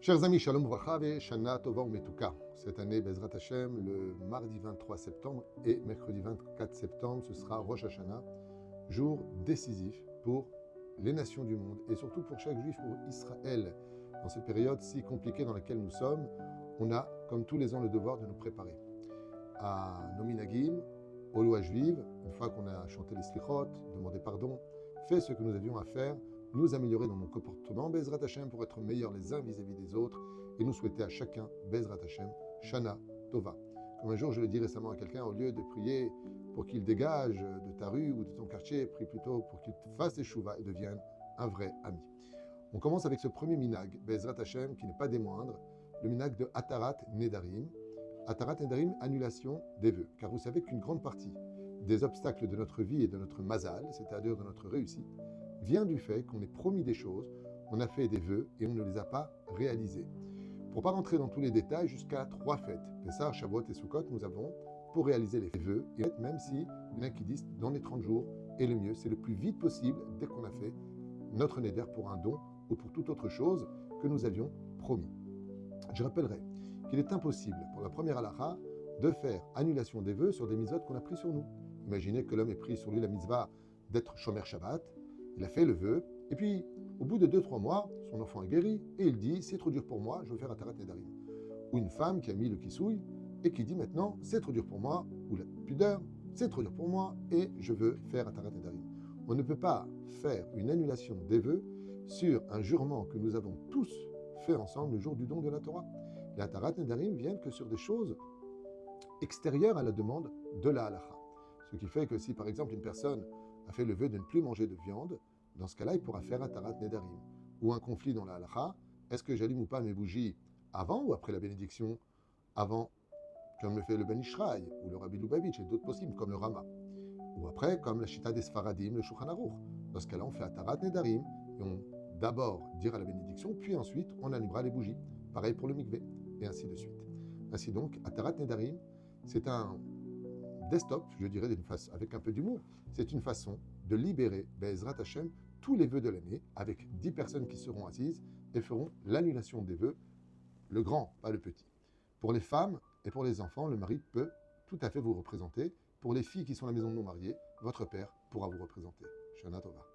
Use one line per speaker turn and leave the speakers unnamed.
Chers amis, Shalom Vracha ve Shana Tova Umetuka. Cette année, Bezrat Hashem, le mardi 23 septembre et mercredi 24 septembre, ce sera Rosh Hashanah, jour décisif pour les nations du monde et surtout pour chaque juif, pour Israël. Dans cette période si compliquée dans laquelle nous sommes, on a, comme tous les ans, le devoir de nous préparer à nos minagim, aux lois juives, une fois qu'on a chanté les slichot, demandé pardon, fait ce que nous avions à faire, nous améliorer dans nos comportements, Bezrat Hashem, pour être meilleurs les uns vis-à-vis des autres, et nous souhaiter à chacun, Bezrat Hashem, Shana Tova. Comme un jour, je l'ai dit récemment à quelqu'un, au lieu de prier pour qu'il dégage de ta rue ou de ton quartier, prie plutôt pour qu'il fasse des chouvas et devienne un vrai ami. On commence avec ce premier minag, Bezrat Hashem, qui n'est pas des moindres, le minag de Atarat Nedarim. Atarat Nedarim, annulation des vœux. Car vous savez qu'une grande partie des obstacles de notre vie et de notre mazal, c'est-à-dire de notre réussite, vient du fait qu'on est promis des choses, on a fait des vœux et on ne les a pas réalisés. Pour ne pas rentrer dans tous les détails, jusqu'à 3 fêtes, Pessah, Shavuot et Sukkot, nous avons pour réaliser les vœux, et même si il y en a qui disent dans les 30 jours, et le mieux, c'est le plus vite possible dès qu'on a fait notre neder pour un don ou pour toute autre chose que nous avions promis. Je rappellerai qu'il est impossible pour la première halakha de faire annulation des vœux sur des mitzvot qu'on a pris sur nous. Imaginez que l'homme ait pris sur lui la mitzvah d'être Shomer Shabbat, il a fait le vœu, et puis au bout de 2-3 mois, son enfant est guéri, et il dit « c'est trop dur pour moi, je veux faire Atarat Nedarim ». Ou une femme qui a mis le kissouille, et qui dit maintenant « c'est trop dur pour moi », ou la pudeur « c'est trop dur pour moi, et je veux faire Atarat Nedarim ». On ne peut pas faire une annulation des vœux sur un jurement que nous avons tous fait ensemble le jour du don de la Torah. Les Atarat Nedarim viennent que sur des choses extérieures à la demande de la halakha. Ce qui fait que si par exemple une personne a fait le vœu de ne plus manger de viande, dans ce cas-là, il pourra faire Atarat Nedarim. Ou un conflit dans la halakha, est-ce que j'allume ou pas mes bougies avant ou après la bénédiction? Avant, comme le fait le Ben Ishraï, ou le Rabbi Lubavitch, et d'autres possibles, comme le Rama. Ou après, comme la Shita des Sfaradim, le Shulchan Aruch. Dans ce cas-là, on fait Atarat Nedarim, et on d'abord dira la bénédiction, puis ensuite, on allumera les bougies. Pareil pour le mikvé, et ainsi de suite. Ainsi donc, Atarat Nedarim, c'est un desktop, je dirais avec un peu d'humour, c'est une façon de libérer Bezrat Hashem tous les vœux de l'année avec 10 personnes qui seront assises et feront l'annulation des vœux, le grand, pas le petit. Pour les femmes et pour les enfants, le mari peut tout à fait vous représenter. Pour les filles qui sont à la maison non mariées, votre père pourra vous représenter. Shana Tova.